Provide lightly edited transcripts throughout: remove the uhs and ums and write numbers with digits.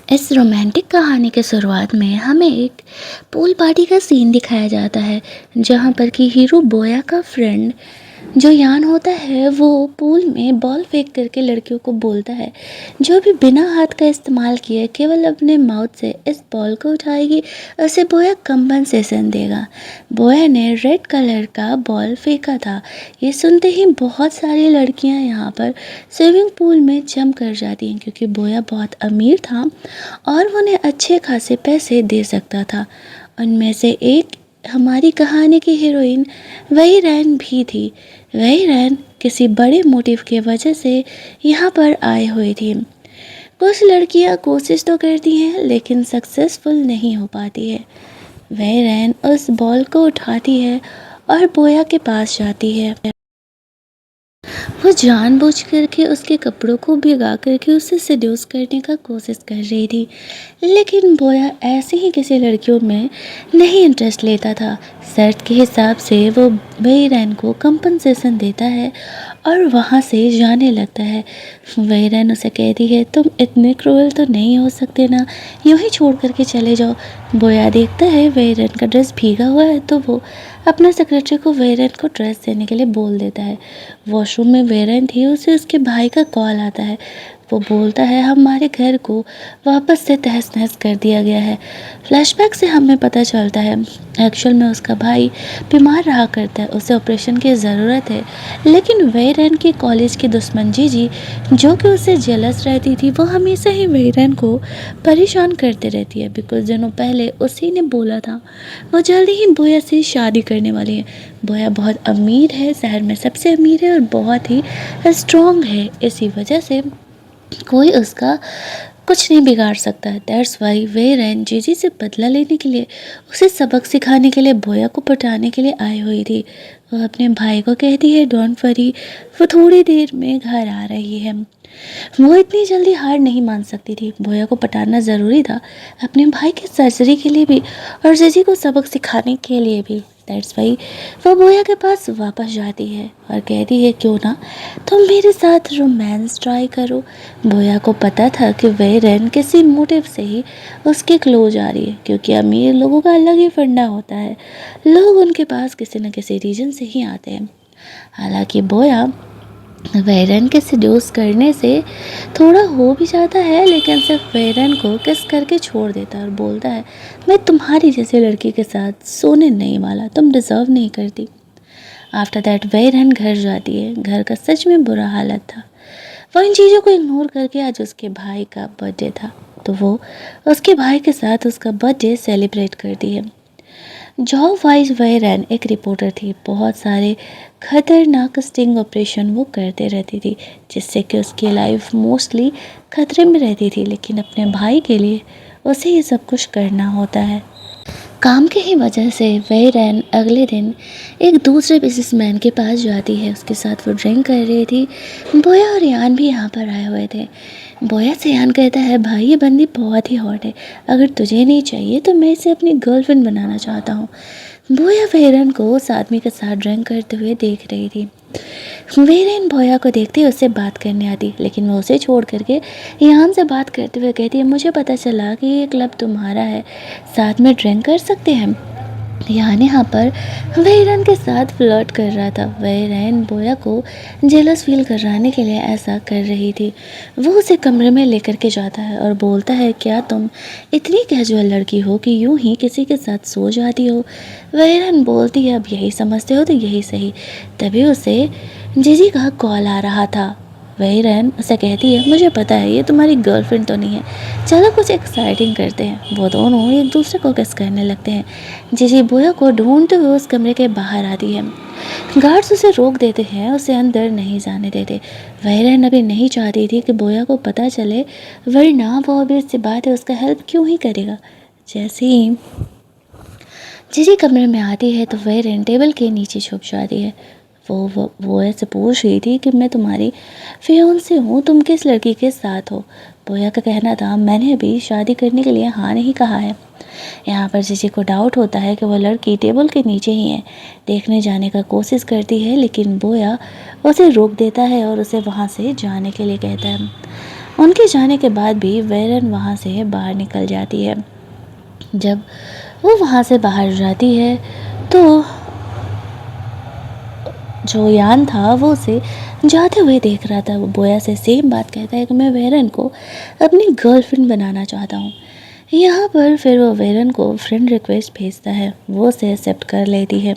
इस रोमांटिक कहानी के शुरुआत में हमें एक पूल पार्टी का सीन दिखाया जाता है, जहाँ पर कि हीरो बोया का फ्रेंड जो यान होता है वो पूल में बॉल फेंक करके लड़कियों को बोलता है, जो भी बिना हाथ का इस्तेमाल किए केवल अपने माउथ से इस बॉल को उठाएगी उसे बोया कंपनसेशन देगा। बोया ने रेड कलर का बॉल फेंका था। ये सुनते ही बहुत सारी लड़कियां यहाँ पर स्विमिंग पूल में जंप कर जाती हैं, क्योंकि बोया बहुत अमीर था और उन्हें अच्छे खासे पैसे दे सकता था। उनमें से एक हमारी कहानी की हीरोइन वही रैन भी थी। वही रैन किसी बड़े मोटिव के वजह से यहाँ पर आए हुए थी। कुछ लड़कियाँ कोशिश तो करती हैं लेकिन सक्सेसफुल नहीं हो पाती है। वह रैन उस बॉल को उठाती है और बोया के पास जाती है। वो जानबूझ करके उसके कपड़ों को भिगा करके उसे सेड्यूस करने का कोशिश कर रही थी, लेकिन बोया ऐसे ही किसी लड़कियों में नहीं इंटरेस्ट लेता था। शर्त के हिसाब से वो वेरन को कंपनसेशन देता है और वहाँ से जाने लगता है। वेरन उसे कहती है, तुम इतने क्रूअल तो नहीं हो सकते ना, यूँ ही छोड़ करके चले जाओ। बोया देखता है वेरन का ड्रेस भीगा हुआ है तो वो अपना सेक्रेटरी को वेरन को ड्रेस देने के लिए बोल देता है। वॉशरूम में वेरन थी, उसे उसके भाई का कॉल आता है। वो बोलता है, हमारे घर को वापस से तहस नहस कर दिया गया है। फ्लैशबैक से हमें पता चलता है एक्चुअल में उसका भाई बीमार रहा करता है, उसे ऑपरेशन की ज़रूरत है। लेकिन वेरन की कॉलेज की दुश्मन जीजी, जो कि उससे जेलस रहती थी, वो हमेशा ही वेरन को परेशान करते रहती है। बिकॉज दिनों पहले उसी ने बोला था वो जल्दी ही बोया से शादी करने वाली है। बोया बहुत अमीर है, शहर में सबसे अमीर है और बहुत ही स्ट्रॉन्ग है। इसी वजह से कोई उसका कुछ नहीं बिगाड़ सकता है। दैट्स वाई वेरन जीजी से बदला लेने के लिए, उसे सबक सिखाने के लिए, बोया को पटाने के लिए आई हुई थी। वो अपने भाई को कहती है, डोंट वरी, वो थोड़ी देर में घर आ रही है। वो इतनी जल्दी हार नहीं मान सकती थी। बोया को पटाना ज़रूरी था, अपने भाई की सर्जरी के लिए भी और जीजी को सबक सिखाने के लिए भी। दैट्स वाई वो बोया के पास वापस जाती है और कहती है, क्यों ना तुम मेरे साथ रोमांस ट्राई करो। बोया को पता था कि वेरन किसी मोटिव से ही उसके क्लोज आ रही है, क्योंकि अमीर लोगों का अलग ही फंडा होता है, लोग उनके पास किसी न किसी रीजन से ही आते हैं। हालांकि बोया वेरन के सेड्यूस करने से थोड़ा हो भी जाता है, लेकिन सिर्फ वेरन को किस करके छोड़ देता है और बोलता है, मैं तुम्हारी जैसी लड़की के साथ सोने नहीं वाला, तुम डिज़र्व नहीं करती। आफ्टर दैट वेरन घर जाती है। घर का सच में बुरा हालत था। वो इन चीज़ों को इग्नोर करके आज उसके भाई का बर्थडे था, तो वो उसके भाई के साथ उसका बर्थडे सेलिब्रेट करती है। जॉब वाइज वेरन एक रिपोर्टर थी। बहुत सारे खतरनाक स्टिंग ऑपरेशन वो करते रहती थी, जिससे कि उसकी लाइफ मोस्टली खतरे में रहती थी, लेकिन अपने भाई के लिए उसे ये सब कुछ करना होता है। काम की ही वजह से वेरन अगले दिन एक दूसरे बिजनेसमैन के पास जाती है। उसके साथ वो ड्रिंक कर रही थी। बोया और यान भी यहाँ पर आए हुए थे। बोया से यान कहता है, भाई ये बंदी बहुत ही हॉट है, अगर तुझे नहीं चाहिए तो मैं इसे अपनी गर्लफ्रेंड बनाना चाहता हूँ। बोया वेरन को उस आदमी के साथ ड्रिंक करते हुए देख रही थी। वेरन बोया को देखते ही उससे बात करने आती, लेकिन वो उसे छोड़ करके यान से बात करते हुए कहती है, मुझे पता चला कि ये क्लब तुम्हारा है, साथ में ड्रिंक कर सकते हैं। यान यहाँ पर वेरन के साथ फ्लर्ट कर रहा था। वेरन बोया को जेलस फील कराने के लिए ऐसा कर रही थी। वो उसे कमरे में लेकर के जाता है और बोलता है, क्या तुम इतनी कैजुअल लड़की हो कि यूं ही किसी के साथ सो जाती हो। वेरन बोलती है, अब यही समझते हो तो यही सही। तभी उसे जीजी का कॉल आ रहा था। वेरन उसे कहती है, मुझे पता है ये तुम्हारी गर्लफ्रेंड तो नहीं है, चलो कुछ एक्साइटिंग करते हैं। वो दोनों एक दूसरे को किस करने लगते हैं। जीजी बोया को ढूंढते हुए उस कमरे के बाहर आती है। गार्ड्स उसे रोक देते हैं, उसे अंदर नहीं जाने देते। वेरन अभी नहीं चाहती थी कि बोया को पता चले, वरना वो अभी इससे बात है, उसका हेल्प क्यों ही करेगा। जैसे ही जीजी कमरे में आती है तो वेरन टेबल के नीचे छुप जाती है। वो ऐसे पूछ रही थी कि मैं तुम्हारी फियोंसे हूँ, तुम किस लड़की के साथ हो। बोया का कहना था, मैंने अभी शादी करने के लिए हाँ नहीं कहा है। यहाँ पर जीजी को डाउट होता है कि वो लड़की टेबल के नीचे ही है। देखने जाने का कोशिश करती है, लेकिन बोया उसे रोक देता है और उसे वहाँ से जाने के लिए कहता है। उनके जाने के बाद भी वेरन वहाँ से बाहर निकल जाती है। जब वो वहाँ से बाहर जाती है तो जो यान था वो उसे जाते हुए देख रहा था। वो बोया से सेम बात कहता है कि मैं वेरन को अपनी गर्लफ्रेंड बनाना चाहता हूँ। यहाँ पर फिर वो वेरन को फ्रेंड रिक्वेस्ट भेजता है, वो उसे एक्सेप्ट कर लेती है।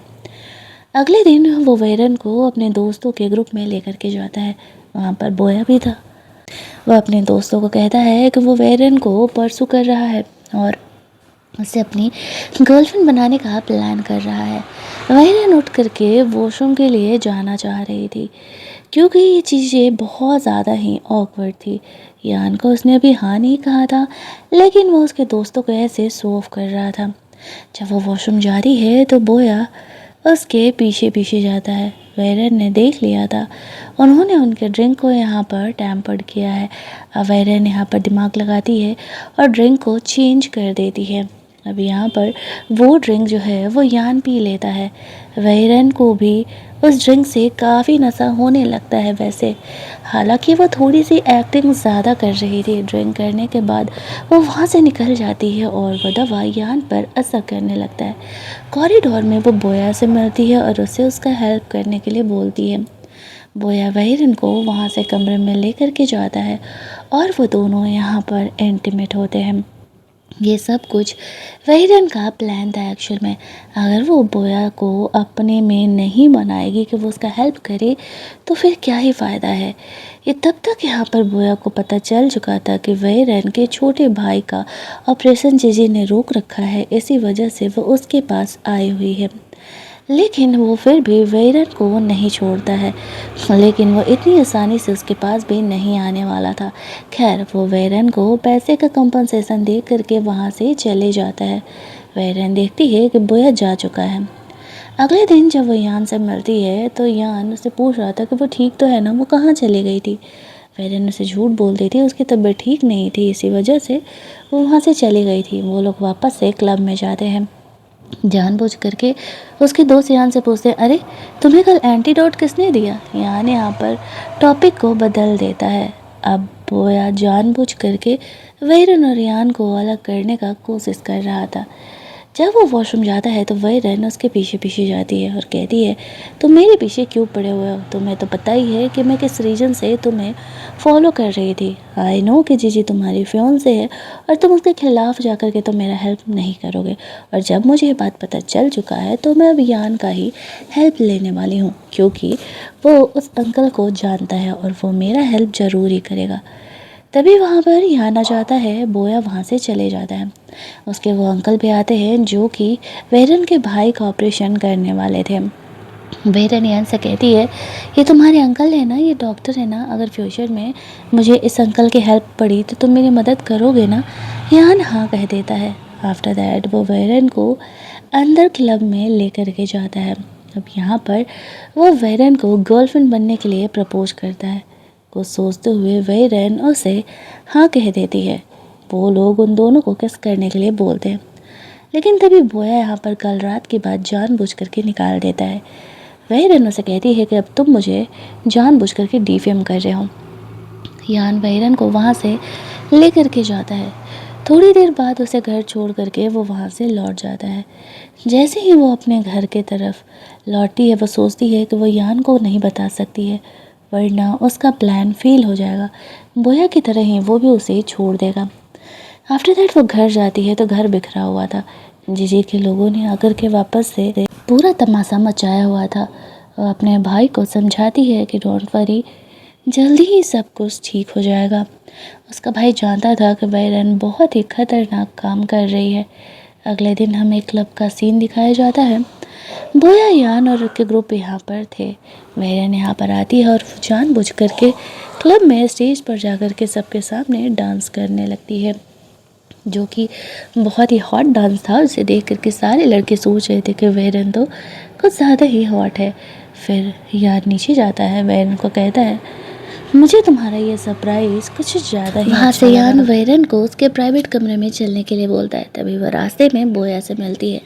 अगले दिन वो वेरन को अपने दोस्तों के ग्रुप में लेकर के जाता है। वहाँ पर बोया भी था। वह अपने दोस्तों को कहता है कि वो वेरन को परसू कर रहा है और उसे अपनी गर्लफ्रेंड बनाने का प्लान कर रहा है। वेरन उठ करके वॉशरूम के लिए जाना चाह रही थी क्योंकि ये चीज़ें बहुत ज़्यादा ही ऑकवर्ड थी। यान को उसने अभी हाँ नहीं कहा था, लेकिन वो उसके दोस्तों को ऐसे शो ऑफ कर रहा था। जब वो वॉशरूम जा रही है तो बोया उसके पीछे पीछे जाता है। वेरन ने देख लिया था, उन्होंने उनके ड्रिंक को यहाँ पर टैम्पर्ड किया है। अब वेरन यहाँ पर दिमाग लगाती है और ड्रिंक को चेंज कर देती है। अब यहाँ पर वो ड्रिंक जो है वो यान पी लेता है। वेरन को भी उस ड्रिंक से काफ़ी नशा होने लगता है। वैसे हालांकि वो थोड़ी सी एक्टिंग ज़्यादा कर रही थी। ड्रिंक करने के बाद वो वहाँ से निकल जाती है और वो दवा यान पर असर करने लगता है। कॉरिडोर में वो बोया से मिलती है और उसे उसका हेल्प करने के लिए बोलती है। बोया वेरन को वहाँ से कमरे में लेकर के जाता है और वो दोनों यहाँ पर इंटीमेट होते हैं। ये सब कुछ वेरन का प्लान था एक्चुअल में। अगर वो बोया को अपने में नहीं बनाएगी कि वो उसका हेल्प करे तो फिर क्या ही फ़ायदा है। ये तब तक यहाँ पर बोया को पता चल चुका था कि वेरन के छोटे भाई का ऑपरेशन जीजी ने रोक रखा है, इसी वजह से वो उसके पास आई हुई है। लेकिन वो फिर भी वेरन को नहीं छोड़ता है, लेकिन वो इतनी आसानी से उसके पास भी नहीं आने वाला था। खैर वो वेरन को पैसे का कंपनसेशन दे करके वहाँ से चले जाता है। वेरन देखती है कि बोया जा चुका है। अगले दिन जब वो यान से मिलती है तो यान उससे पूछ रहा था कि वो ठीक तो है ना, वो कहाँ चली गई थी। वेरन उसे झूठ बोल देती है, उसकी तबीयत ठीक नहीं थी, इसी वजह से वो वहाँ से चली गई थी। वो लोग वापस से क्लब में जाते हैं। जानबूझ करके उसके दोस्त यान से पूछते हैं, अरे तुम्हें कल एंटीडोट किसने दिया। यान यहाँ पर टॉपिक को बदल देता है। अब बोया जानबूझ करके वेरन और यान को अलग करने का कोशिश कर रहा था। जब वो वॉशरूम जाता है तो वेरन उसके पीछे पीछे जाती है और कहती है, तुम मेरे पीछे क्यों पड़े हुए हो, तुम्हें तो पता ही है कि मैं किस रीजन से तुम्हें फॉलो कर रही थी। आई नो कि जीजी तुम्हारी फियांसे है और तुम उसके खिलाफ जाकर के तो मेरा हेल्प नहीं करोगे, और जब मुझे ये बात पता चल चुका है तो मैं अब यान का ही हेल्प लेने वाली हूँ, क्योंकि वो उस अंकल को जानता है और वो मेरा हेल्प ज़रूर ही करेगा। तभी वहाँ पर यान आ जाता है। बोया वहाँ से चले जाता है। उसके वो अंकल भी आते हैं जो कि वेरन के भाई का ऑपरेशन करने वाले थे। वेरन यान से कहती है, ये तुम्हारे अंकल है ना, ये डॉक्टर है ना, अगर फ्यूचर में मुझे इस अंकल की हेल्प पड़ी तो तुम मेरी मदद करोगे ना। यान हाँ कह देता है। आफ्टर दैट वो वेरन को अंदर क्लब में लेकर के जाता है। अब यहाँ पर वो वेरन को गर्लफ्रेंड बनने के लिए प्रपोज करता है। कुछ सोचते हुए वेरन उसे हाँ कह देती है। वो लोग उन दोनों को किस करने के लिए बोलते हैं, लेकिन तभी बोया यहाँ पर कल रात की बात जानबूझ करके निकाल देता है। वेरन उसे कहती है कि अब तुम मुझे जानबूझ करके डिफेम कर रहे हो। यान वेरन को वहाँ से लेकर के जाता है। थोड़ी देर बाद उसे घर छोड़ करके वो वहाँ से लौट जाता है। जैसे ही वो अपने घर के तरफ लौटती है वो सोचती है कि वो यान को नहीं बता सकती है, वरना उसका प्लान फेल हो जाएगा। बोया की तरह ही वो भी उसे छोड़ देगा। आफ्टर दैट वो घर जाती है तो घर बिखरा हुआ था। जीजी के लोगों ने आकर के वापस से पूरा तमाशा मचाया हुआ था। वो अपने भाई को समझाती है कि डोंट वरी, जल्दी ही सब कुछ ठीक हो जाएगा। उसका भाई जानता था कि वेरन बहुत ही खतरनाक काम कर रही है। अगले दिन हमें क्लब का सीन दिखाया जाता है। बोया यान और उसके ग्रुप यहाँ पर थे। वेरन यहाँ पर आती है और जानबूझ करके क्लब में स्टेज पर जाकर के सबके सामने डांस करने लगती है, जो कि बहुत ही हॉट डांस था। उसे देख करके सारे लड़के सोच रहे थे कि वेरन तो कुछ ज़्यादा ही हॉट है। फिर यार नीचे जाता है, वेरन को कहता है, मुझे तुम्हारा ये सरप्राइज कुछ ज़्यादा ही वहाँ से यान वेरन को उसके प्राइवेट कमरे में चलने के लिए बोलता है। तभी वह रास्ते में बोया से मिलती है।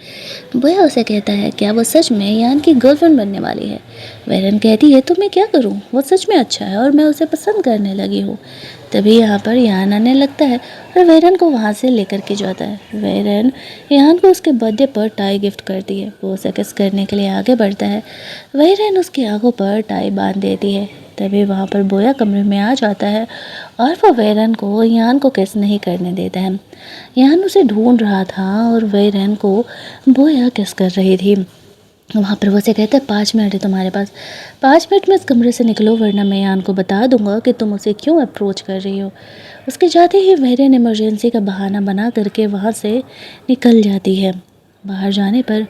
बोया उसे कहता है क्या वो सच में यान की गर्लफ्रेंड बनने वाली है। वेरन कहती है तो मैं क्या करूं, वो सच में अच्छा है और मैं उसे पसंद करने लगी हूँ। तभी यहाँ पर यान आने लगता है और वेरन को वहाँ से लेकर के जाता है। वेरन यान को उसके बर्थडे पर टाई गिफ्ट करती है। वो उसे किस करने के लिए आगे बढ़ता है। वेरन उसकी आंखों पर टाई बांध देती है। तभी वहाँ पर बोया कमरे में आ जाता है और वो वेरन को यान को किस नहीं करने देता है। यान उसे ढूंढ रहा था और वेरन को बोया किस कर रही थी। वहाँ पर वो उसे कहता है 5 मिनट है तुम्हारे पास, 5 मिनट में इस कमरे से निकलो वरना मैं यान को बता दूंगा कि तुम उसे क्यों अप्रोच कर रही हो। उसके जाते ही वेरन इमरजेंसी का बहाना बना करके वहाँ से निकल जाती है। बाहर जाने पर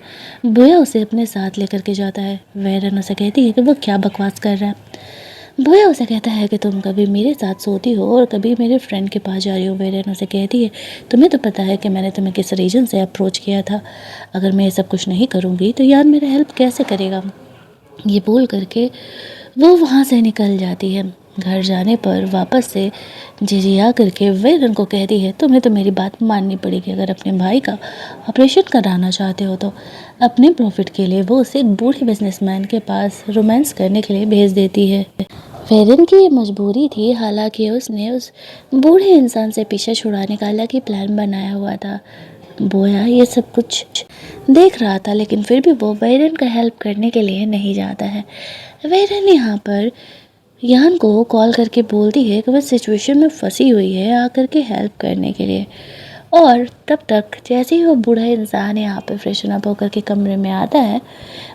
बोया उसे अपने साथ लेकर के जाता है। वेरन उसे कहती है कि वो क्या बकवास कर रहा है। बोया उसे कहता है कि तुम कभी मेरे साथ सोती हो और कभी मेरे फ्रेंड के पास जा रही हो। वेरन उसे कहती है तुम्हें तो पता है कि मैंने तुम्हें किस रीजन से अप्रोच किया था। अगर मैं ये सब कुछ नहीं करूँगी तो यार मेरा हेल्प कैसे करेगा। ये बोल करके वो वहाँ से निकल जाती है। घर जाने पर वापस से जीजी आ करके वेरन को कहती है तुम्हें तो मेरी बात माननी पड़ेगी। अगर अपने भाई का ऑपरेशन कराना चाहते हो तो अपने प्रॉफिट के लिए वो उसे एक बूढ़े बिजनेसमैन के पास रोमांस करने के लिए भेज देती है। वेरन की ये मजबूरी थी, हालांकि उसने उस बूढ़े इंसान से पीछे छुड़ाने का अलग ही प्लान बनाया हुआ था। बोया ये सब कुछ देख रहा था लेकिन फिर भी वो वेरन का हेल्प करने के लिए नहीं जाता है। वेरन यहाँ पर यान को कॉल करके बोलती है कि वह सिचुएशन में फंसी हुई है आकर के हेल्प करने के लिए। और तब तक जैसे ही वो बूढ़ा इंसान यहाँ पर फ्रेशन अप होकर के कमरे में आता है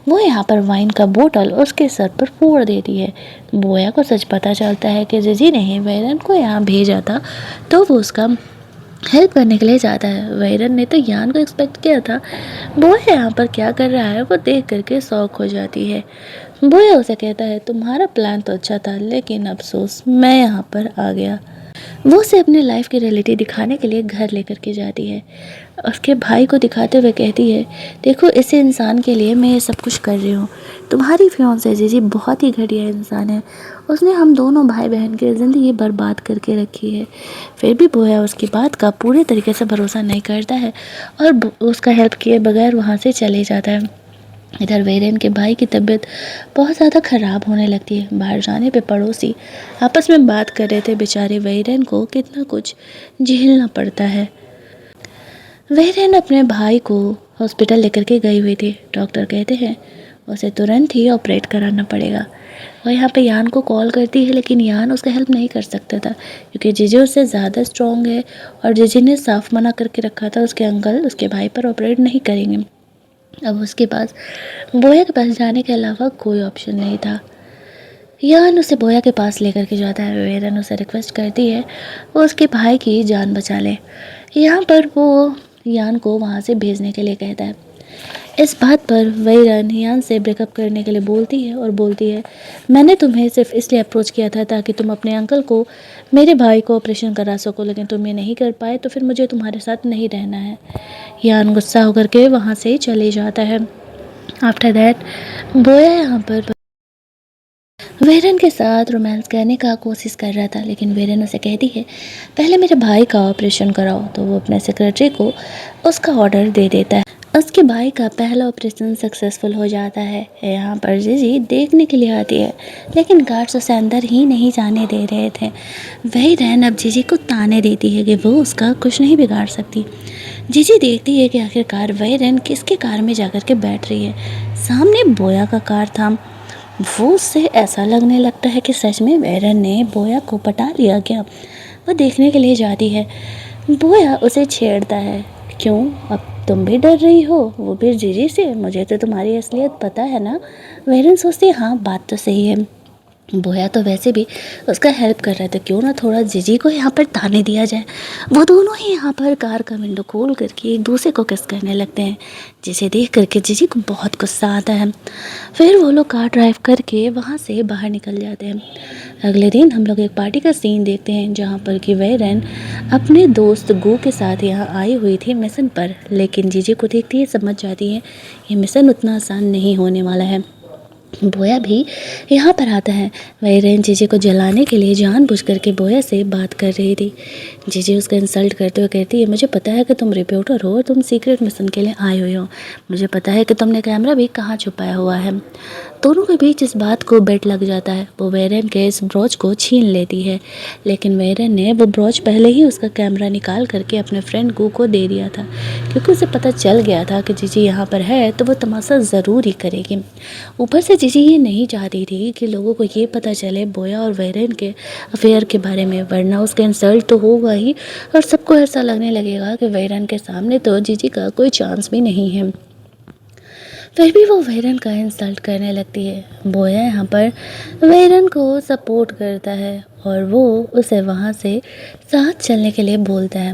वो यहाँ पर वाइन का बोतल उसके सर पर फोड़ देती है। बोया को सच पता चलता है कि जीजी ने ही वेरन को यहाँ भेजा था तो वो उसका हेल्प करने के लिए जाता है। वेरन ने तो यान को एक्सपेक्ट किया था। बोया यहाँ पर क्या कर रहा है वो देख करके शॉक हो जाती है। बोया उसे कहता है तुम्हारा प्लान तो अच्छा था लेकिन अफसोस मैं यहाँ पर आ गया। वो उसे अपने लाइफ की रियलिटी दिखाने के लिए घर लेकर के जाती है। उसके भाई को दिखाते हुए कहती है देखो इस इंसान के लिए मैं ये सब कुछ कर रही हूँ। तुम्हारी फियांसे जीजी बहुत ही घटिया इंसान है, उसने हम दोनों भाई बहन की ज़िंदगी बर्बाद करके रखी है। फिर भी बोया उसकी बात का पूरे तरीके से भरोसा नहीं करता है और उसका हेल्प किए बगैर वहाँ से चले जाता है। इधर वेरेन के भाई की तबीयत बहुत ज़्यादा ख़राब होने लगती है। बाहर जाने पे पड़ोसी आपस में बात कर रहे थे। बेचारे वेरेन को कितना कुछ झेलना पड़ता है। वेरेन अपने भाई को हॉस्पिटल लेकर के गई हुई थी। डॉक्टर कहते हैं उसे तुरंत ही ऑपरेट कराना पड़ेगा। और यहाँ पे यान को कॉल करती है लेकिन यान उसका हेल्प नहीं कर सकता था क्योंकि जीजी उससे ज़्यादा स्ट्रॉन्ग है और जीजी ने साफ मना करके रखा था उसके अंकल उसके भाई पर ऑपरेट नहीं करेंगे। अब उसके पास बोया के पास जाने के अलावा कोई ऑप्शन नहीं था। यान उसे बोया के पास लेकर के जाता है। वेरन उसे रिक्वेस्ट करती है वो उसके भाई की जान बचा ले। यहाँ पर वो यान को वहाँ से भेजने के लिए कहता है। इस बात पर वेरन यान से ब्रेकअप करने के लिए बोलती है और बोलती है मैंने तुम्हें सिर्फ इसलिए अप्रोच किया था ताकि तुम अपने अंकल को मेरे भाई को ऑपरेशन करा सको, लेकिन तुम ये नहीं कर पाए तो फिर मुझे तुम्हारे साथ नहीं रहना है। यान गुस्सा होकर के वहाँ से चले जाता है। आफ्टर दैट बोया यहाँ पर वेरन के साथ रोमांस करने का कोशिश कर रहा था लेकिन वेरन उसे कहती है पहले मेरे भाई का ऑपरेशन कराओ। तो वो अपने सेक्रेटरी को उसका ऑर्डर दे देता है। उसके भाई का पहला ऑपरेशन सक्सेसफुल हो जाता है। यहाँ पर जीजी देखने के लिए आती है लेकिन गार्ड्स उसे अंदर ही नहीं जाने दे रहे थे। वही रहन अब जीजी को ताने देती है कि वो उसका कुछ नहीं बिगाड़ सकती। जीजी देखती है कि आखिरकार वही रहन किसके कार में जाकर के बैठ रही है। सामने बोया का कार था। वो उससे ऐसा लगने लगता है कि सच में वेरन ने बोया को पटा लिया क्या। वह देखने के लिए जाती है। बोया उसे छेड़ता है क्यों अब तुम भी डर रही हो, वो भी जीजी से, मुझे तो तुम्हारी असलियत पता है ना। वेरन सोचती है हाँ बात तो सही है। बोया तो वैसे भी उसका हेल्प कर रहे थे, क्यों ना थोड़ा जीजी को यहाँ पर ताने दिया जाए। वो दोनों ही यहाँ पर कार का विंडो खोल करके एक दूसरे को किस करने लगते हैं जिसे देख करके जीजी को बहुत गुस्सा आता है। फिर वो लोग कार ड्राइव करके वहाँ से बाहर निकल जाते हैं। अगले दिन हम लोग एक पार्टी का सीन देखते हैं जहाँ पर कि वेरन अपने दोस्त गो के साथ यहाँ आई हुई थी मिशन पर, लेकिन जीजी को देखती है समझ जाती है ये मिशन उतना आसान नहीं होने वाला है। बोया भी यहाँ पर आता है। वहीरेन जीजी को जलाने के लिए जानबूझ करके बोया से बात कर रही थी। जीजी उसका इंसल्ट करते हुए कहती है, मुझे पता है कि तुम रिपोर्टर हो और तुम सीक्रेट मिशन के लिए आई हुई हो। मुझे पता है कि तुमने कैमरा भी कहाँ छुपाया हुआ है। दोनों के बीच इस बात को बेट लग जाता है। वो वहीरेन के इस ब्रोच को छीन लेती है, लेकिन वहीरेन ने वो ब्रोच पहले ही उसका कैमरा निकाल करके अपने फ्रेंड गू को दे दिया था, क्योंकि उसे पता चल गया था कि जीजी यहाँ पर है तो वो तमाशा ज़रूर ही करेगी। ऊपर से जीजी ये नहीं चाहती थी कि लोगों को ये पता चले बोया और वहीरेन के अफेयर के बारे में, वरना उसका इंसल्ट तो होगा ही और सबको ऐसा लगने लगेगा कि वहीरेन के सामने तो जीजी का कोई चांस भी नहीं है। फिर भी वो वहीरेन का इंसल्ट करने लगती है। बोया यहाँ पर वहीरेन को सपोर्ट करता है और वो उसे वहाँ से साथ चलने के लिए बोलता है।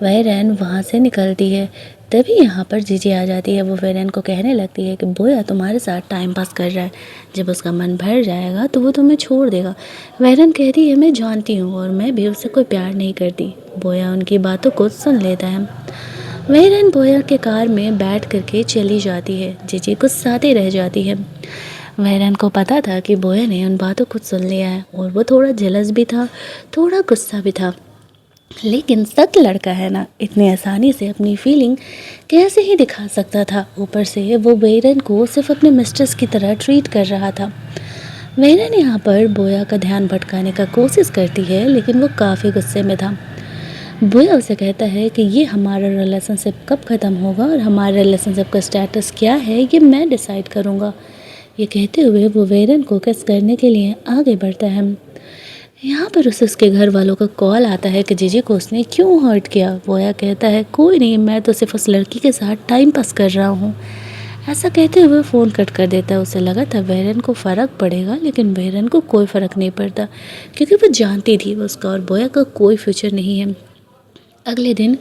वहीरेन वहाँ से निकलती है। तभी यहाँ पर जीजी आ जाती है। वो वहीरेन को कहने लगती है कि बोया तुम्हारे साथ टाइम पास कर रहा है, जब उसका मन भर जाएगा तो वो तुम्हें छोड़ देगा। वहीरेन कहती है, मैं जानती हूँ और मैं भी उससे कोई प्यार नहीं करती। बोया उनकी बातों को सुन लेता है। वहीरेन बोया के कार में बैठ करके चली जाती है। जीजी गुस्साती रह जाती है। वहीरेन को पता था कि बोया ने उन बातों को सुन लिया है और वो थोड़ा जेलस भी था, थोड़ा गुस्सा भी था। लेकिन सख्त लड़का है ना, इतनी आसानी से अपनी फीलिंग कैसे ही दिखा सकता था। ऊपर से वो वहीरेन को सिर्फ अपने मिस्ट्रेस की तरह ट्रीट कर रहा था। वहीरेन यहाँ पर बोया का ध्यान भटकाने का कोशिश करती है, लेकिन वो काफ़ी गुस्से में था। बोया उसे कहता है कि ये हमारा रिलेशनशिप कब ख़त्म होगा और हमारे रिलेशनशिप का स्टेटस क्या है ये मैं डिसाइड करूँगा। ये कहते हुए वो वहीरेन को किस करने के लिए आगे बढ़ता है। यहाँ पर उसे उसके घर वालों का कॉल आता है कि जीजी को उसने क्यों हर्ट किया। बोया कहता है, कोई नहीं, मैं तो सिर्फ उस लड़की के साथ टाइम पास कर रहा हूँ। ऐसा कहते हुए फ़ोन कट कर देता है। उसे लगा था वहीरेन को फ़र्क पड़ेगा, लेकिन वहीरेन को कोई फ़र्क नहीं पड़ता, क्योंकि वो जानती थी उसका और बोया का कोई फ्यूचर नहीं है। अगले दिन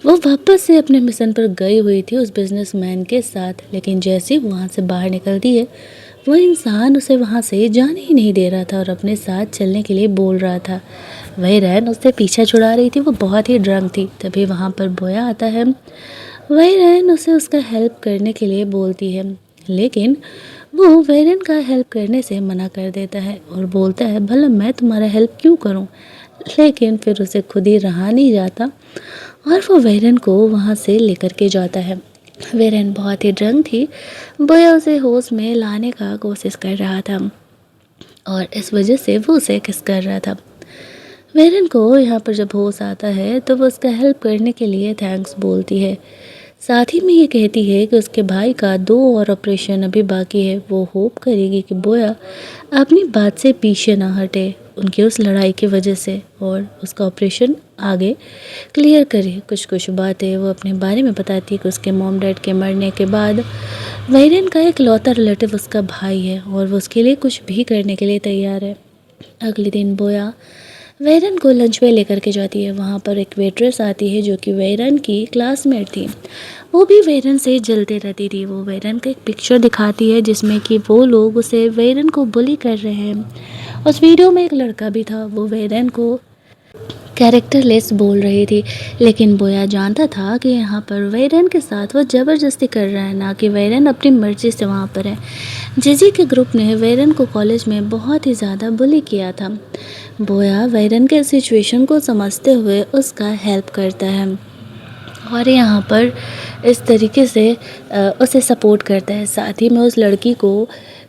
वो वापस से अपने मिशन पर गई हुई थी उस बिजनेसमैन के साथ, लेकिन जैसे ही वहाँ से बाहर निकलती है वो इंसान उसे वहाँ से जाने ही नहीं दे रहा था और अपने साथ चलने के लिए बोल रहा था। वहीरेन उससे पीछा छुड़ा रही थी। वो बहुत ही ड्रंक थी। तभी वहाँ पर बोया आता है। वहीरेन उसे उसका हेल्प करने के लिए बोलती है, लेकिन वो वहीरेन का हेल्प करने से मना कर देता है और बोलता है, भला मैं तुम्हारा हेल्प क्यों करूं। लेकिन फिर उसे खुद ही रहा नहीं जाता और वो वहीरेन को वहाँ से लेकर के जाता है। वहीरेन बहुत ही ड्रंक थी। बोया उसे होश में लाने का कोशिश कर रहा था और इस वजह से वो उसे किस कर रहा था। वहीरेन को यहाँ पर जब होश आता है तो वो उसका हेल्प करने के लिए थैंक्स बोलती है। साथ ही में ये कहती है कि उसके भाई का 2 और ऑपरेशन अभी बाकी है। वो होप करेगी कि बोया अपनी बात से पीछे ना हटे उनकी उस लड़ाई की वजह से और उसका ऑपरेशन आगे क्लियर करे। कुछ कुछ बातें वो अपने बारे में बताती है कि उसके मॉम डैड के मरने के बाद वहीरेन का एक लौता रिलेटिव उसका भाई है और वो उसके लिए कुछ भी करने के लिए तैयार है। अगले दिन बोया वहीरेन को लंच पे लेकर के जाती है। वहाँ पर एक वेट्रेस आती है जो कि वहीरेन की क्लासमेट थी। वो भी वहीरेन से जलते रहती थी। वो वहीरेन का एक पिक्चर दिखाती है जिसमें कि वो लोग उसे वहीरेन को बुली कर रहे हैं। उस वीडियो में एक लड़का भी था। वो वहीरेन को कैरेक्टरलेस बोल रही थी, लेकिन बोया जानता था कि यहाँ पर वहीरेन के साथ वो ज़बरदस्ती कर रहा है, ना कि वहीरेन अपनी मर्ज़ी से वहाँ पर है। जीजी के ग्रुप ने वहीरेन को कॉलेज में बहुत ही ज़्यादा बुली किया था। बोया वहीरेन के सिचुएशन को समझते हुए उसका हेल्प करता है और यहाँ पर इस तरीके से उसे सपोर्ट करता है। साथ ही में उस लड़की को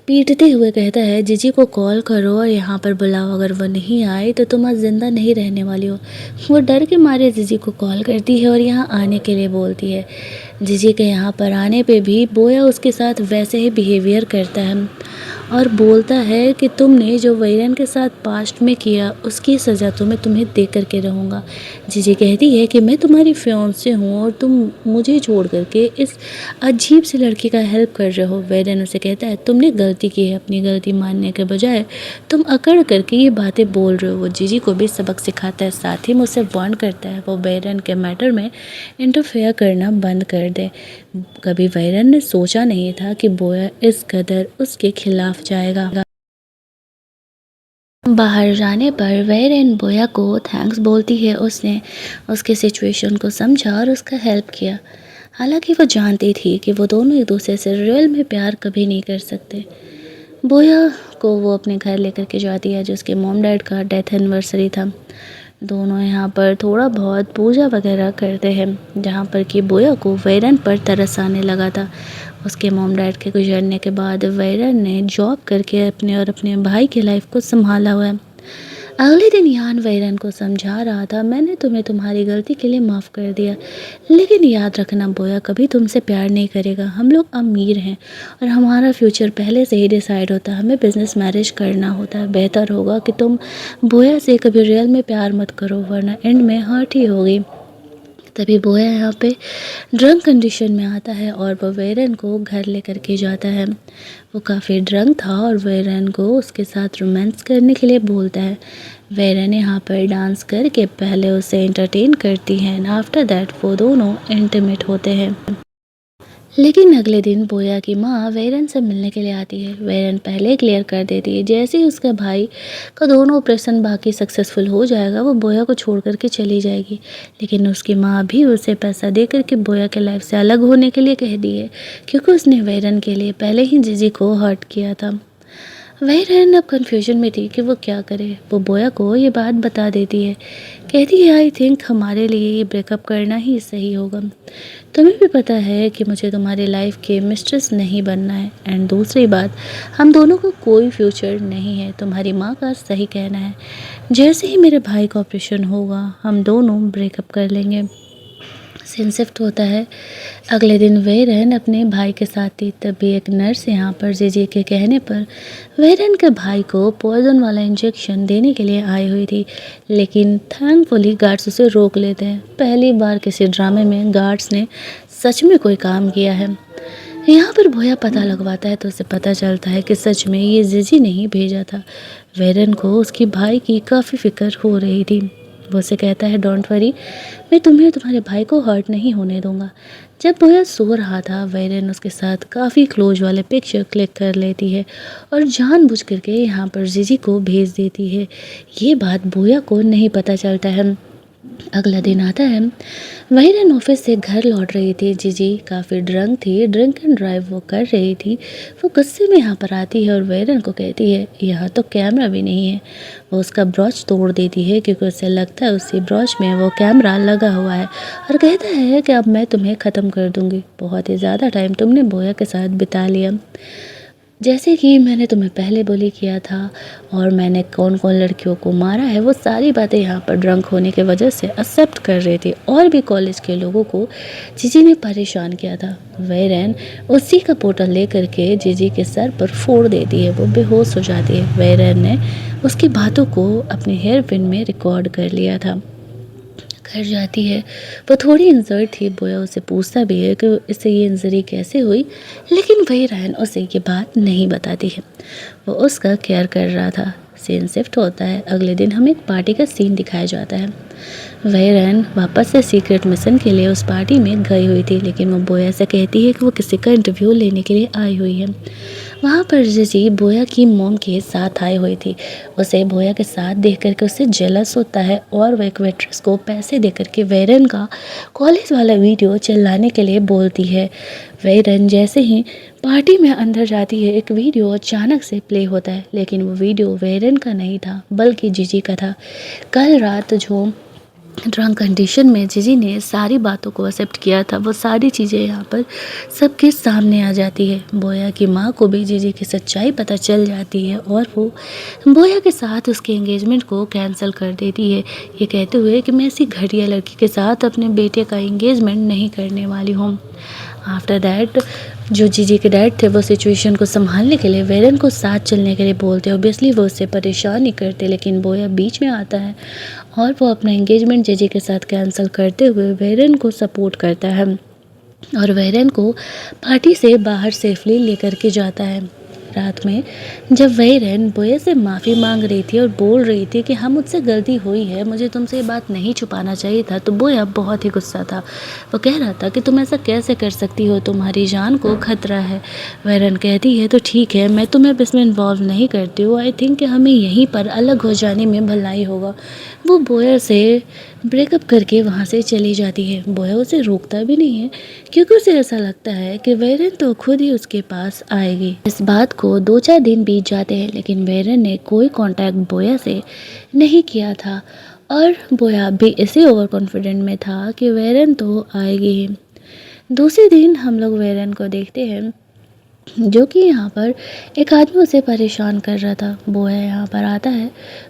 पीटते हुए कहता है, जीजी को कॉल करो और यहाँ पर बुलाओ, अगर वो नहीं आए तो तुम आज ज़िंदा नहीं रहने वाली हो। वो डर के मारे जीजी को कॉल करती है और यहाँ आने के लिए बोलती है। जीजी के यहाँ पर आने पे भी बोया उसके साथ वैसे ही बिहेवियर करता है और बोलता है कि तुमने जो वहीरेन के साथ पास्ट में किया उसकी सज़ा तो मैं तुम्हें दे करके रहूँगा। जीजी कहती है कि मैं तुम्हारी फियांसे हूँ और तुम मुझे छोड़ करके इस अजीब सी लड़की का हेल्प कर रहे हो। वहीरेन उसे कहता है, तुमने गलती की है, अपनी गलती मानने के बजाय तुम अकड़ करके ये बातें बोल रहे हो। वो जीजी को भी सबक सिखाता है। साथ ही में उसे वार्न करता है वो वहीरेन के मैटर में इंटरफेयर करना बंद कर दे। कभी वहीरेन ने सोचा नहीं था कि बोया इस कदर उसके खिलाफ जाएगा। बाहर जाने पर वहीरेन बोया को थैंक्स बोलती है। उसने उसके सिचुएशन को समझा और उसका हेल्प किया। हालांकि वो जानती थी कि वो दोनों एक दूसरे से रियल में प्यार कभी नहीं कर सकते। बोया को वो अपने घर लेकर के जाती है, जो उसके मॉम डैड का डेथ एनिवर्सरी था। दोनों यहाँ पर थोड़ा बहुत पूजा वगैरह करते हैं, जहाँ पर कि बोया को वेरन पर तरस आने लगा था। उसके मॉम डैड के गुजरने के बाद वेरन ने जॉब करके अपने और अपने भाई की लाइफ को संभाला हुआ है। अगले दिन यान वेरन को समझा रहा था, मैंने तुम्हें तुम्हारी गलती के लिए माफ़ कर दिया, लेकिन याद रखना बोया कभी तुमसे प्यार नहीं करेगा। हम लोग अमीर हैं और हमारा फ्यूचर पहले से ही डिसाइड होता है, हमें बिजनेस मैरिज करना होता है। बेहतर होगा कि तुम बोया से कभी रियल में प्यार मत करो, वरना एंड में हर्ट ही होगी। तभी बोया यहाँ पे ड्रंक कंडीशन में आता है और वो वेरन को घर लेकर के जाता है। वो काफ़ी ड्रंक था और वेरन को उसके साथ रोमांस करने के लिए बोलता है। वेरन यहाँ पर डांस करके पहले उसे एंटरटेन करती है एंड आफ्टर दैट वो दोनों इंटीमेट होते हैं। लेकिन अगले दिन बोया की माँ वेरन से मिलने के लिए आती है। वेरन पहले क्लियर कर देती है, जैसे ही उसका भाई का दोनों ऑपरेशन बाकी सक्सेसफुल हो जाएगा वो बोया को छोड़ करके चली जाएगी। लेकिन उसकी माँ भी उसे पैसा दे करके बोया के लाइफ से अलग होने के लिए कह दी है, क्योंकि उसने वेरन के लिए पहले ही जीजी को हर्ट किया था। वेरन अब कन्फ्यूजन में थी कि वो क्या करे। वो बोया को ये बात बता देती है, कहती है आई थिंक हमारे लिए ये ब्रेकअप करना ही सही होगा। तुम्हें भी पता है कि मुझे तुम्हारी लाइफ के मिस्ट्रेस नहीं बनना है, एंड दूसरी बात हम दोनों को कोई फ्यूचर नहीं है। तुम्हारी माँ का सही कहना है, जैसे ही मेरे भाई का ऑपरेशन होगा हम दोनों ब्रेकअप कर लेंगे। सीन शिफ्ट होता है। अगले दिन वेरन अपने भाई के साथ थी, तभी एक नर्स यहाँ पर जीजी के कहने पर वेरन के भाई को पॉइजन वाला इंजेक्शन देने के लिए आई हुई थी, लेकिन थैंकफुली गार्ड्स उसे रोक लेते हैं। पहली बार किसी ड्रामे में गार्ड्स ने सच में कोई काम किया है। यहाँ पर भोया पता लगवाता है तो उसे पता चलता है कि सच में ये जीजी ने ही भेजा था। वेरन को उसके भाई की काफ़ी फिक्र हो रही थी। वो उसे कहता है डोंट वरी, मैं तुम्हें और तुम्हारे भाई को हर्ट नहीं होने दूंगा। जब बोया सो रहा था वेरन उसके साथ काफ़ी क्लोज वाले पिक्चर क्लिक कर लेती है और जानबूझ करके यहाँ पर जीजी को भेज देती है। ये बात बोया को नहीं पता चलता है। अगला दिन आता है। वेरन ऑफिस से घर लौट रही थी। जीजी काफ़ी ड्रंक थी, ड्रिंक एंड ड्राइव वो कर रही थी। वो गुस्से में यहाँ पर आती है और वेरन को कहती है यहाँ तो कैमरा भी नहीं है। वो उसका ब्रॉच तोड़ देती है क्योंकि उसे लगता है उसी ब्रॉच में वो कैमरा लगा हुआ है, और कहता है कि अब मैं तुम्हें ख़त्म कर दूँगी। बहुत ही ज़्यादा टाइम तुमने बोया के साथ बिता लिया, जैसे कि मैंने तुम्हें पहले बोली किया था, और मैंने कौन कौन लड़कियों को मारा है वो सारी बातें यहाँ पर ड्रंक होने की वजह से एक्सेप्ट कर रही थी। और भी कॉलेज के लोगों को जीजी ने परेशान किया था। वेरन उसी का बोतल लेकर के जीजी के सर पर फोड़ देती है, वो बेहोश हो जाती है। वेरन ने उसकी बातों को अपने हेयर पिन में रिकॉर्ड कर लिया था। घर जाती है, वो थोड़ी इंजर्ड थी। बोया उसे पूछता भी है कि इससे ये इंजरी कैसे हुई, लेकिन वही रैन उसे ये बात नहीं बताती है। वो उसका केयर कर रहा था। सीन शिफ्ट होता है। अगले दिन हमें एक पार्टी का सीन दिखाया जाता है। वेरन वापस से सीक्रेट मिशन के लिए उस पार्टी में गई हुई थी, लेकिन वो बोया से कहती है कि वो किसी का इंटरव्यू लेने के लिए आई हुई है। वहाँ पर जीजी बोया की मॉम के साथ आई हुई थी। उसे बोया के साथ देख करके उससे जेलस होता है और वह एक वेट्रेस को पैसे दे करके वेरन का कॉलेज वाला वीडियो चलाने के लिए बोलती है। वेरन जैसे ही पार्टी में अंदर जाती है, एक वीडियो अचानक से प्ले होता है, लेकिन वो वीडियो वेरन का नहीं था बल्कि जीजी का था। कल रात जो ड्रंक कंडीशन में जीजी ने सारी बातों को एक्सेप्ट किया था, वो सारी चीज़ें यहाँ पर सबके सामने आ जाती है। बोया की माँ को भी जीजी की सच्चाई पता चल जाती है और वो बोया के साथ उसके एंगेजमेंट को कैंसिल कर देती है, ये कहते हुए कि मैं ऐसी घटिया लड़की के साथ अपने बेटे का एंगेजमेंट नहीं करने वाली हूँ। आफ्टर दैट जो जीजी के डैड थे वो सिचुएशन को संभालने के लिए वेरन को साथ चलने के लिए बोलते हैं। ऑब्वियसली वो उससे परेशान नहीं करते, लेकिन बोया बीच में आता है और वो अपना एंगेजमेंट जीजी के साथ कैंसिल करते हुए वेरन को सपोर्ट करता है और वेरन को पार्टी से बाहर सेफली लेकर के जाता है। रात में जब वेरन बोया से माफ़ी मांग रही थी और बोल रही थी कि हाँ मुझसे गलती हुई है, मुझे तुमसे ये बात नहीं छुपाना चाहिए था, तो बोया बहुत ही गुस्सा था। वो कह रहा था कि तुम ऐसा कैसे कर सकती हो, तुम्हारी जान को खतरा है। वेरन कहती है तो ठीक है, मैं तुम्हें इसमें इन्वॉल्व नहीं करती हूँ, आई थिंक कि हमें यहीं पर अलग हो जाने में भलाई होगा। वो बोया से ब्रेकअप करके वहाँ से चली जाती है। बोया उसे रोकता भी नहीं है क्योंकि उसे ऐसा लगता है कि वेरन तो खुद ही उसके पास आएगी। इस बात को 2-4 दिन बीत जाते हैं, लेकिन वेरन ने कोई कांटेक्ट बोया से नहीं किया था और बोया भी इसी ओवर कॉन्फिडेंट में था कि वेरन तो आएगी ही। दूसरे दिन हम लोग वेरन को देखते हैं जो कि यहाँ पर एक आदमी उसे परेशान कर रहा था। बोया यहाँ पर आता है,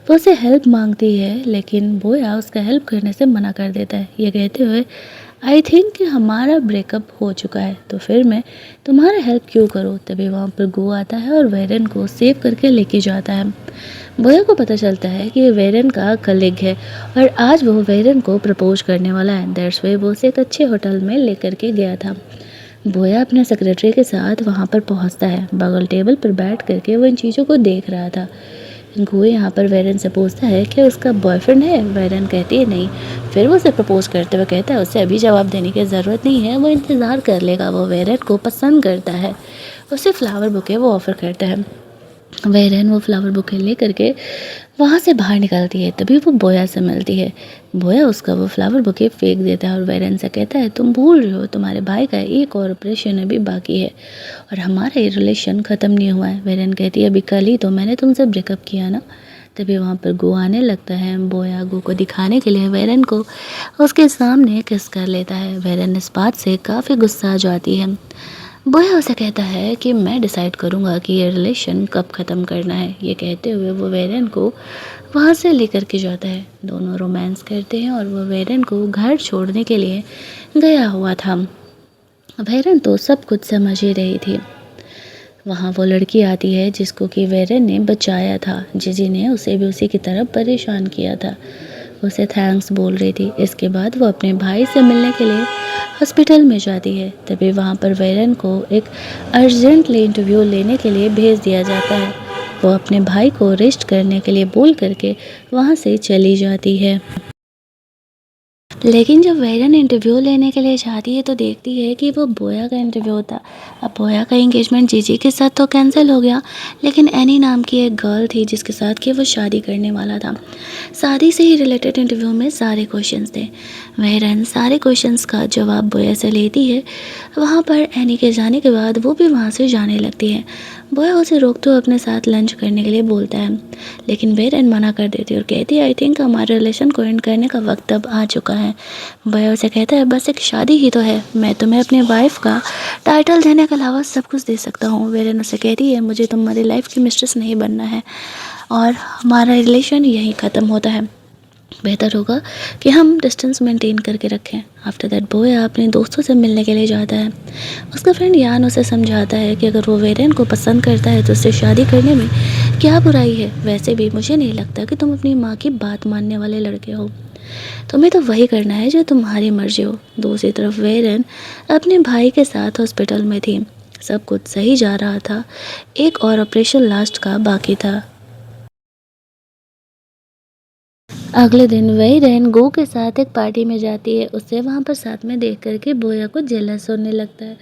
वो उसे हेल्प मांगती है, लेकिन बोया उसका हेल्प करने से मना कर देता है, ये कहते हुए आई थिंक कि हमारा ब्रेकअप हो चुका है, तो फिर मैं तुम्हारा हेल्प क्यों करूँ। तभी वहाँ पर गो आता है और वेरन को सेव करके लेके जाता है। बोया को पता चलता है कि ये वेरन का कलीग है और आज वो वेरन को प्रपोज करने वाला है। दैट्स वाई वो उसे एक अच्छे होटल में लेकर के गया था। बोया अपने सेक्रेटरी के साथ वहाँ पर पहुँचता है। बगल टेबल पर बैठ करके वो इन चीज़ों को देख रहा था। गो यहाँ पर वेरन से पूछता है कि उसका बॉयफ्रेंड है। वेरन कहती है नहीं। फिर वो उसे प्रपोज करते हुए कहता है उसे अभी जवाब देने की ज़रूरत नहीं है, वो इंतज़ार कर लेगा। वो वेरन को पसंद करता है, उसे फ्लावर बुके वो ऑफ़र करता है। वेरन वो फ्लावर बुके ले करके वहाँ से बाहर निकलती है, तभी वो बोया से मिलती है। बोया उसका वो फ्लावर बुके फेंक देता है और वेरन से कहता है तुम भूल रहे हो, तुम्हारे भाई का एक और ऑपरेशन अभी बाकी है और हमारा ये रिलेशन ख़त्म नहीं हुआ है। वेरन कहती है अभी कल ही तो मैंने तुमसे ब्रेकअप किया ना। तभी वहाँ पर गो आने लगता है। बोया गो को दिखाने के लिए वेरन को उसके सामने किस कर लेता है। वेरन इस बात से काफ़ी गुस्सा आ जाती है। बोया उसे कहता है कि मैं डिसाइड करूँगा कि ये रिलेशन कब ख़त्म करना है। ये कहते हुए वो वेरन को वहाँ से लेकर के जाता है। दोनों रोमांस करते हैं और वो वेरन को घर छोड़ने के लिए गया हुआ था। वेरन तो सब कुछ समझ ही रही थी। वहाँ वो लड़की आती है जिसको कि वेरन ने बचाया था, जिजी ने उसे भी उसी की तरफ परेशान किया था। उसे थैंक्स बोल रही थी। इसके बाद वो अपने भाई से मिलने के लिए हॉस्पिटल में जाती है। तभी वहाँ पर वेरन को एक अर्जेंटली इंटरव्यू लेने के लिए भेज दिया जाता है। वो अपने भाई को अरेस्ट करने के लिए बोल करके वहाँ से चली जाती है। लेकिन जब वेरन इंटरव्यू लेने के लिए जाती है तो देखती है कि वो बोया का इंटरव्यू था। अब बोया का एंगेजमेंट जीजी के साथ तो कैंसिल हो गया, लेकिन एनी नाम की एक गर्ल थी जिसके साथ कि वो शादी करने वाला था। शादी से ही रिलेटेड इंटरव्यू में सारे क्वेश्चंस थे। वेरन सारे क्वेश्चंस का जवाब बोया से लेती है। वहाँ पर एनी के जाने के बाद वो भी वहाँ से जाने लगती है। बोया उसे रोकते हुए अपने साथ लंच करने के लिए बोलता है, लेकिन वेरन मना कर देती है और कहती है आई थिंक हमारे रिलेशन को एंड करने का वक्त अब आ चुका है। बोया उसे कहता है बस एक शादी ही तो है, मैं तुम्हें अपने वाइफ का टाइटल देने के अलावा सब कुछ दे सकता हूँ। वेरन उसे कहती है मुझे तुम्हारी लाइफ की मिस्ट्रेस नहीं बनना है और हमारा रिलेशन यहीं ख़त्म होता है। बेहतर होगा कि हम डिस्टेंस मेंटेन करके रखें। आफ्टर दैट बोया अपने दोस्तों से मिलने के लिए जाता है। उसका फ्रेंड यान उसे समझाता है कि अगर वो वेरन को पसंद करता है तो उससे शादी करने में क्या बुराई है। वैसे भी मुझे नहीं लगता कि तुम अपनी माँ की बात मानने वाले लड़के हो, तुम्हें तो वही करना है जो तुम्हारी मर्जी हो। दूसरी तरफ वेरन अपने भाई के साथ हॉस्पिटल में थी। सब कुछ सही जा रहा था, एक और ऑपरेशन लास्ट का बाकी था। अगले दिन वही रैन गो के साथ एक पार्टी में जाती है। उसे वहाँ पर साथ में देख करके बोया को जेलस होने लगता है।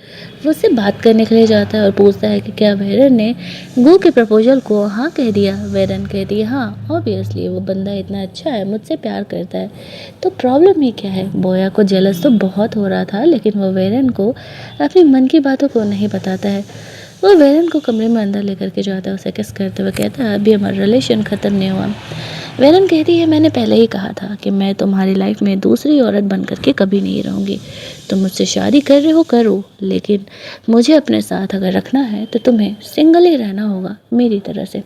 वो उससे बात करने के लिए जाता है और पूछता है कि क्या वेरन ने गो के प्रपोजल को हाँ कह दिया। वेरन कहती है हाँ ऑब्वियसली, वो बंदा इतना अच्छा है, मुझसे प्यार करता है, तो प्रॉब्लम ही क्या है। बोया को जेलस तो बहुत हो रहा था, लेकिन वो वेरन को अपनी मन की बातों को नहीं बताता है। वो वेरन को कमरे में अंदर लेकर के जाता है, उसे किस करते हुए कहता है अभी हमारा रिलेशन ख़त्म नहीं हुआ। वेरन कहती है मैंने पहले ही कहा था कि मैं तुम्हारी लाइफ में दूसरी औरत बन करके कभी नहीं रहूँगी। तुम मुझसे शादी कर रहे हो करो, लेकिन मुझे अपने साथ अगर रखना है तो तुम्हें सिंगल ही रहना होगा मेरी तरह से।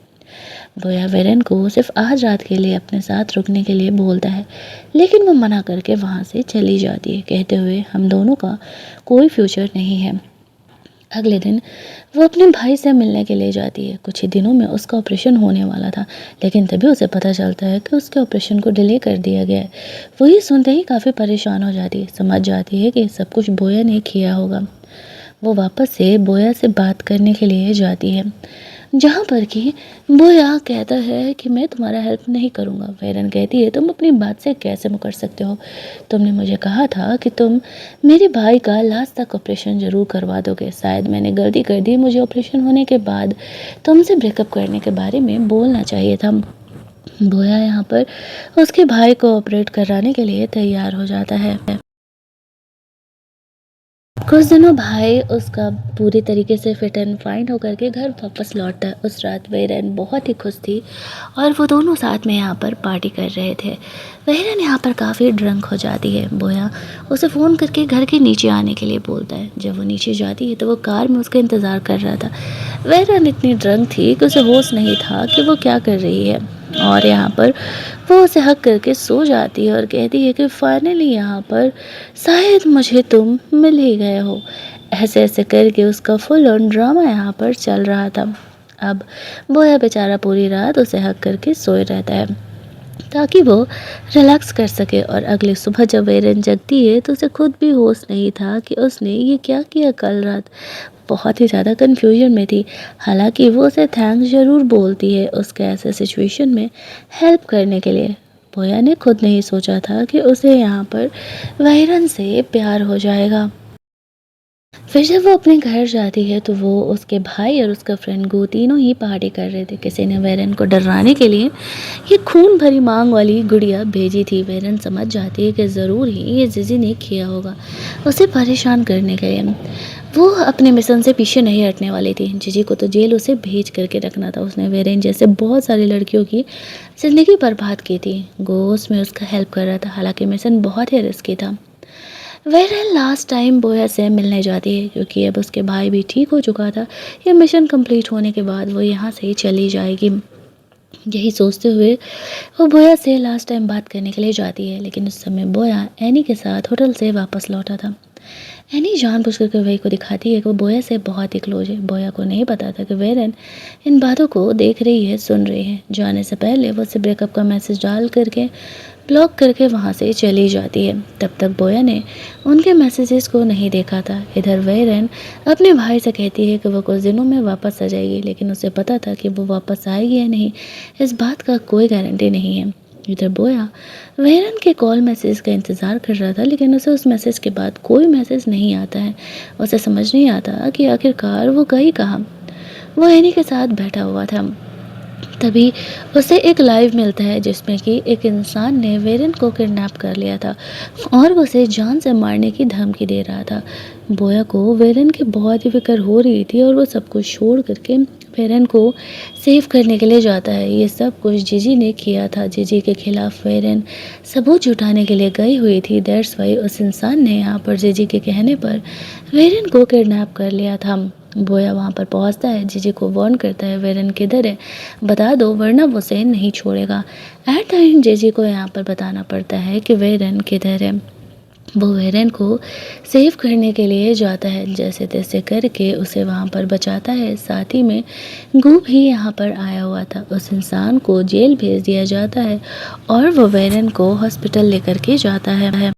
बोया वेरन को सिर्फ आज रात के लिए अपने साथ रुकने के लिए बोलता है, लेकिन वो मना करके वहाँ से चली जाती है कहते हुए हम दोनों का कोई फ्यूचर नहीं है। अगले दिन वो अपने भाई से मिलने के लिए जाती है। कुछ ही दिनों में उसका ऑपरेशन होने वाला था, लेकिन तभी उसे पता चलता है कि उसके ऑपरेशन को डिले कर दिया गया है। वो ये सुनते ही काफ़ी परेशान हो जाती है, समझ जाती है कि सब कुछ बोया ने किया होगा। वो वापस से बोया से बात करने के लिए जाती है, जहाँ पर कि बोया कहता है कि मैं तुम्हारा हेल्प नहीं करूँगा। वेरन कहती है तुम अपनी बात से कैसे मुकर सकते हो, तुमने मुझे कहा था कि तुम मेरे भाई का लास्ट तक ऑपरेशन ज़रूर करवा दोगे। शायद मैंने गलती कर दी, मुझे ऑपरेशन होने के बाद तुमसे ब्रेकअप करने के बारे में बोलना चाहिए था। बोया यहाँ पर उसके भाई को ऑपरेट कराने के लिए तैयार हो जाता है। कुछ दिनों भाई उसका पूरी तरीके से फिट एंड फाइन होकर के घर वापस लौटा। उस रात वेरन बहुत ही खुश थी और वो दोनों साथ में यहाँ पर पार्टी कर रहे थे। वेरन यहाँ पर काफ़ी ड्रंक हो जाती है। बोया उसे फ़ोन करके घर के नीचे आने के लिए बोलता है। जब वो नीचे जाती है तो वो कार में उसका इंतज़ार कर रहा था। वेरन इतनी ड्रंक थी कि उसे होश नहीं था कि वो क्या कर रही है, और यहाँ पर वो उसे हक करके सो जाती है और कहती है कि फाइनली यहाँ पर शायद मुझे तुम मिल ही गए हो। ऐसे ऐसे करके उसका फुल ऑन ड्रामा यहाँ पर चल रहा था। अब बोया बेचारा पूरी रात उसे हक करके सोए रहता है ताकि वो रिलैक्स कर सके, और अगली सुबह जब वेरन जगती है तो उसे खुद भी होश नहीं था कि उसने ये क्या किया कल रात। बहुत ही ज़्यादा कन्फ्यूजन में थी। हालांकि वो उसे थैंक्स ज़रूर बोलती है उसके ऐसे सिचुएशन में हेल्प करने के लिए। बोया ने खुद नहीं सोचा था कि उसे यहाँ पर वेरन से प्यार हो जाएगा। फिर जब वो अपने घर जाती है तो वो उसके भाई और उसका फ्रेंड गो तीनों ही पार्टी कर रहे थे। किसी ने वेरन को डराने के लिए ये खून भरी मांग वाली गुड़िया भेजी थी। वेरन समझ जाती है कि ज़रूर ही ये जिजी ने किया होगा उसे परेशान करने के लिए। वो अपने मिशन से पीछे नहीं हटने वाली थी। जीजी को तो जेल उसे भेज करके रखना था। उसने वेरेन जैसे बहुत सारी लड़कियों की ज़िंदगी बर्बाद की थी। गोस में उसका हेल्प कर रहा था, हालांकि मिशन बहुत ही रिस्की था। वेरेन लास्ट टाइम बोया से मिलने जाती है क्योंकि अब उसके भाई भी ठीक हो चुका था। ये मिशन कंप्लीट होने के बाद वो यहाँ से ही चली जाएगी। यही सोचते हुए वो बोया से लास्ट टाइम बात करने के लिए जाती है, लेकिन उस समय बोया एनी के साथ होटल से वापस लौटा था। एनी जानबूझ कर वही को दिखाती है कि वो बोया से बहुत ही क्लोज है। बोया को नहीं पता था कि वेरन इन बातों को देख रही है, सुन रही है। जाने से पहले वो उसे ब्रेकअप का मैसेज डाल करके ब्लॉक करके वहाँ से चली जाती है। तब तक बोया ने उनके मैसेजेस को नहीं देखा था। इधर वेरन अपने भाई से कहती है कि वो कुछ दिनों में वापस आ जाएगी, लेकिन उसे पता था कि वो वापस आएगी या नहीं इस बात का कोई गारंटी नहीं है। इधर बोया वेरन के कॉल मैसेज का इंतज़ार कर रहा था, लेकिन उसे उस मैसेज के बाद कोई मैसेज नहीं आता है। उसे समझ नहीं आता कि आखिरकार वो गई कहाँ। वो एनी के साथ बैठा हुआ था। तभी उसे एक लाइव मिलता है जिसमें कि एक इंसान ने वेरन को किडनैप कर लिया था और उसे जान से मारने की धमकी दे रहा था। बोया को वेरन की बहुत ही फिक्र हो रही थी और वो सब कुछ छोड़ करके वेरन को सेव करने के लिए जाता है। ये सब कुछ जीजी ने किया था। जीजी के खिलाफ वेरन सबूत जुटाने के लिए गई हुई थी। दैट्स वाई उस इंसान ने यहाँ पर जीजी के कहने पर वेरन को किडनैप कर लिया था। बोया वहाँ पर पहुँचता है, जीजी को वार्न करता है वेरन किधर है बता दो वरना वो उसे नहीं छोड़ेगा। एट द एंड जीजी को यहाँ पर बताना पड़ता है कि वेरन किधर है। वो वेरन को सेव करने के लिए जाता है, जैसे तैसे करके उसे वहाँ पर बचाता है। साथ ही में गू भी यहाँ पर आया हुआ था। उस इंसान को जेल भेज दिया जाता है और वो वेरन को हॉस्पिटल लेकर के जाता है,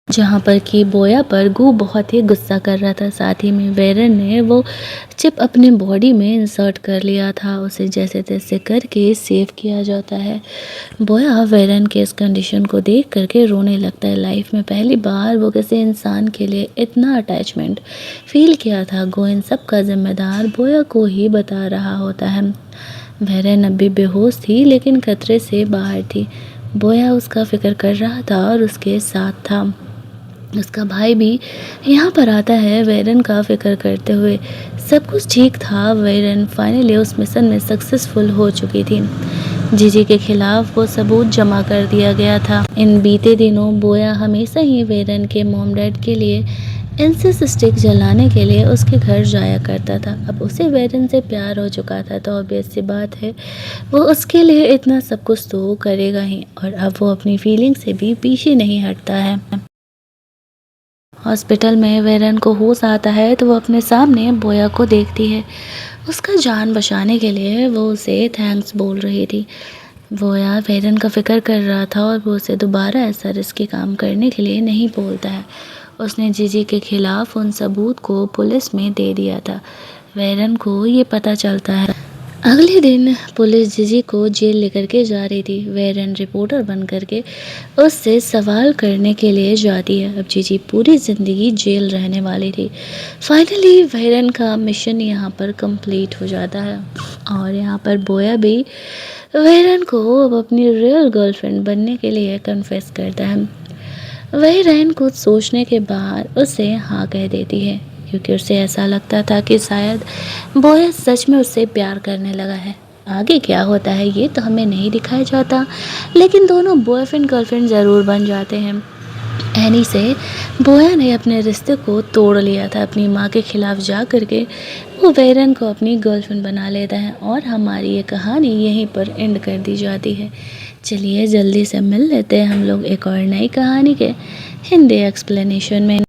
जहाँ पर कि बोया पर गू बहुत ही गुस्सा कर रहा था। साथ ही में वेरन ने वो चिप अपने बॉडी में इंसर्ट कर लिया था। उसे जैसे तैसे करके सेव किया जाता है। बोया वेरन के इस कंडीशन को देख करके रोने लगता है। लाइफ में पहली बार वो किसी इंसान के लिए इतना अटैचमेंट फील किया था। गो इन सब का जिम्मेदार बोया को ही बता रहा होता है। वेरन अभी बेहोश थी लेकिन खतरे से बाहर थी। बोया उसका फिक्र कर रहा था और उसके साथ था। उसका भाई भी यहाँ पर आता है वेरन का फिक्र करते हुए। सब कुछ ठीक था। वेरन फाइनली उस मिशन में सक्सेसफुल हो चुकी थी। जीजी के खिलाफ वो सबूत जमा कर दिया गया था। इन बीते दिनों बोया हमेशा ही वेरन के मॉम डैड के लिए इंसेस स्टिक जलाने के लिए उसके घर जाया करता था। अब उसे वेरन से प्यार हो चुका था तो ऑब्वियस सी बात है वो उसके लिए इतना सब कुछ तो करेगा ही, और अब वो अपनी फीलिंग से भी पीछे नहीं हटता है। हॉस्पिटल में वेरन को होश आता है तो वो अपने सामने बोया को देखती है। उसका जान बचाने के लिए वो उसे थैंक्स बोल रही थी। बोया वेरन का फिक्र कर रहा था और वो उसे दोबारा ऐसा रिस्की काम करने के लिए नहीं बोलता है। उसने जीजी के खिलाफ उन सबूत को पुलिस में दे दिया था। वेरन को ये पता चलता है। अगले दिन पुलिस जीजी को जेल लेकर के जा रही थी। वेरन रिपोर्टर बन करके उससे सवाल करने के लिए जाती है। अब जीजी पूरी ज़िंदगी जेल रहने वाली थी। फाइनली वेरन का मिशन यहाँ पर कंप्लीट हो जाता है और यहाँ पर बोया भी वेरन को अब अपनी रियल गर्लफ्रेंड बनने के लिए कन्फेस करता है। वही रैन कुछ सोचने के बाद उसे हाँ कह देती है, क्योंकि उसे ऐसा लगता था कि शायद बोया सच में उससे प्यार करने लगा है। आगे क्या होता है ये तो हमें नहीं दिखाया जाता, लेकिन दोनों बॉयफ्रेंड गर्लफ्रेंड ज़रूर बन जाते हैं। एनी से बोया ने अपने रिश्ते को तोड़ लिया था अपनी माँ के खिलाफ जा करके। वो वेरन को अपनी गर्लफ्रेंड बना लेता है और हमारी ये कहानी यहीं पर एंड कर दी जाती है। चलिए जल्दी से मिल लेते हैं हम लोग एक और नई कहानी के हिंदी एक्सप्लेनेशन में।